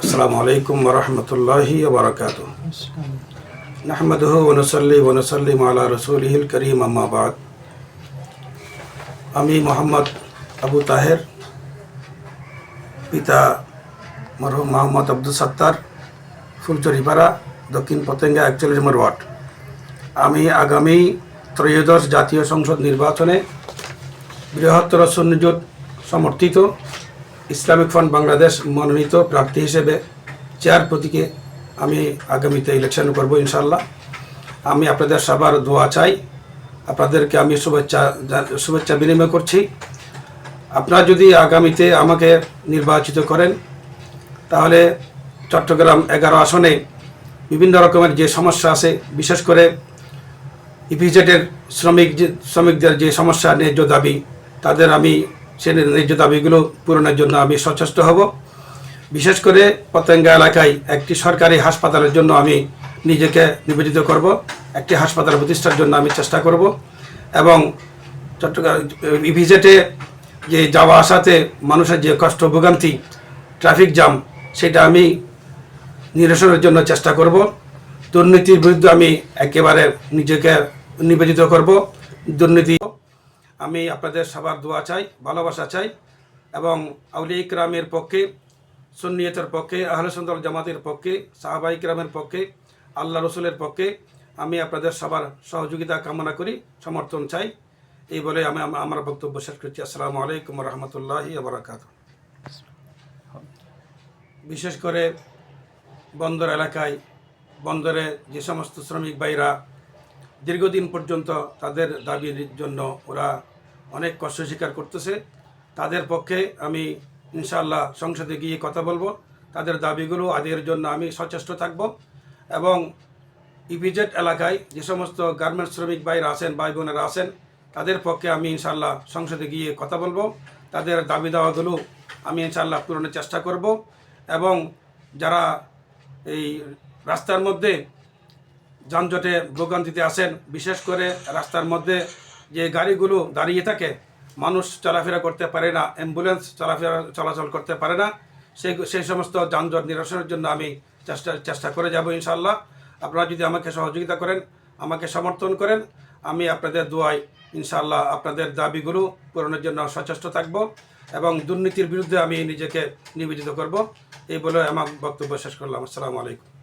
আসসালামু আলাইকুম ওয়া রাহমাতুল্লাহি ওয়া বারাকাতুহু। নাহমাদুহু ওয়া নুসাল্লিমু আলা রাসূলিহিল কারীম, আম্মা বা'দ। আমি মোহাম্মদ আবু তাহের, পিতা মরহুম মোহাম্মদ আব্দুল সাত্তার, ফুলচুরিপাড়া, দক্ষিণ পতেঙ্গা 41 নম্বর ওয়ার্ড। আমি আগামী ত্রয়োদশ জাতীয় সংসদ নির্বাচনে বৃহত্তর সুন্নি জোট সমর্থিত ইসলামিক ফ্রন্ট বাংলাদেশ মনোনীত প্রার্থী হিসেবে চেয়ার প্রতীকে আমি আগামীতে ইলেকশন করব ইনশাল্লাহ। আমি আপনাদের সবার দোয়া চাই, আপনাদেরকে আমি শুভেচ্ছা বিনিময় করছি। আপনারা যদি আগামীতে আমাকে নির্বাচিত করেন তাহলে চট্টগ্রাম 11 আসনে বিভিন্ন রকমের যে সমস্যা আছে, বিশেষ করে ইপিজেডের শ্রমিকদের যে সমস্যা, ন্যায্য দাবি, তাদের আমি সে ন্যায্য দাবিগুলো পূরণের জন্য আমি সচেষ্ট হব। বিশেষ করে পতেঙ্গা এলাকায় একটি সরকারি হাসপাতালের জন্য আমি নিজেকে নিবেদিত করব। একটি হাসপাতাল প্রতিষ্ঠার জন্য আমি চেষ্টা করব এবং চট্টগ্রাম ইপিজেডে যে যাওয়া আসাতে মানুষের যে কষ্ট ভোগান্তি, ট্রাফিক জ্যাম, সেটা আমি নিরসনের জন্য চেষ্টা করব। দুর্নীতির বিরুদ্ধে আমি একেবারে নিজেকে নিবেদিত করব। দুর্নীতি আমি আপনাদের সবার দোয়া চাই, ভালোবাসা চাই এবং আউলিয়া ইকরামের পক্ষে, সুন্নিয়তের পক্ষে, আহলে সুন্নাত ওয়াল জামাতের পক্ষে, সাহাবা ইকরামের পক্ষে, আল্লাহ রসুলের পক্ষে আমি আপনাদের সবার সহযোগিতা কামনা করি, সমর্থন চাই। এই বলে আমি আমার বক্তব্য শেষ করছি। আসসালামু আলাইকুম ওয়া রাহমাতুল্লাহি ওয়া বারাকাতুহু। বিশেষ করে বন্দর এলাকায়, বন্দরে যে সমস্ত শ্রমিক ভাইরা দীর্ঘদিন পর্যন্ত তাদের দাবির জন্য ওরা অনেক কষ্ট স্বীকার করতেছে, তাদের পক্ষে আমি ইনশাআল্লাহ সংসদে গিয়ে কথা বলবো। তাদের দাবিগুলো আদায়ের জন্য আমি সচেষ্ট থাকব এবং ইপিজেড এলাকায় যে সমস্ত গার্মেন্টস শ্রমিক ভাইরা আছেন, ভাই বোনেরা আছেন, তাদের পক্ষে আমি ইনশাআল্লাহ সংসদে গিয়ে কথা বলবো। তাদের দাবি দাওয়াগুলো আমি ইনশাআল্লাহ পূরণের চেষ্টা করব এবং যারা এই রাস্তার মধ্যে যানজটে ভোগান্তিতে আছেন, বিশেষ করে রাস্তার মধ্যে যে গাড়িগুলো দাঁড়িয়ে থাকে, মানুষ চলাফেরা করতে পারে না, অ্যাম্বুলেন্স চলাচল করতে পারে না, সেই সমস্ত যানজট নিরসনের জন্য আমি চেষ্টা করে যাব ইনশাআল্লাহ। আপনারা যদি আমাকে সহযোগিতা করেন, আমাকে সমর্থন করেন, আমি আপনাদের দোয়ায় ইনশাআল্লাহ আপনাদের দাবিগুলো পূরণের জন্য সচেষ্ট থাকব এবং দুর্নীতির বিরুদ্ধে আমি নিজেকে নিবেদিত করব। এই বলে আমার বক্তব্য শেষ করলাম। আসসালামু আলাইকুম।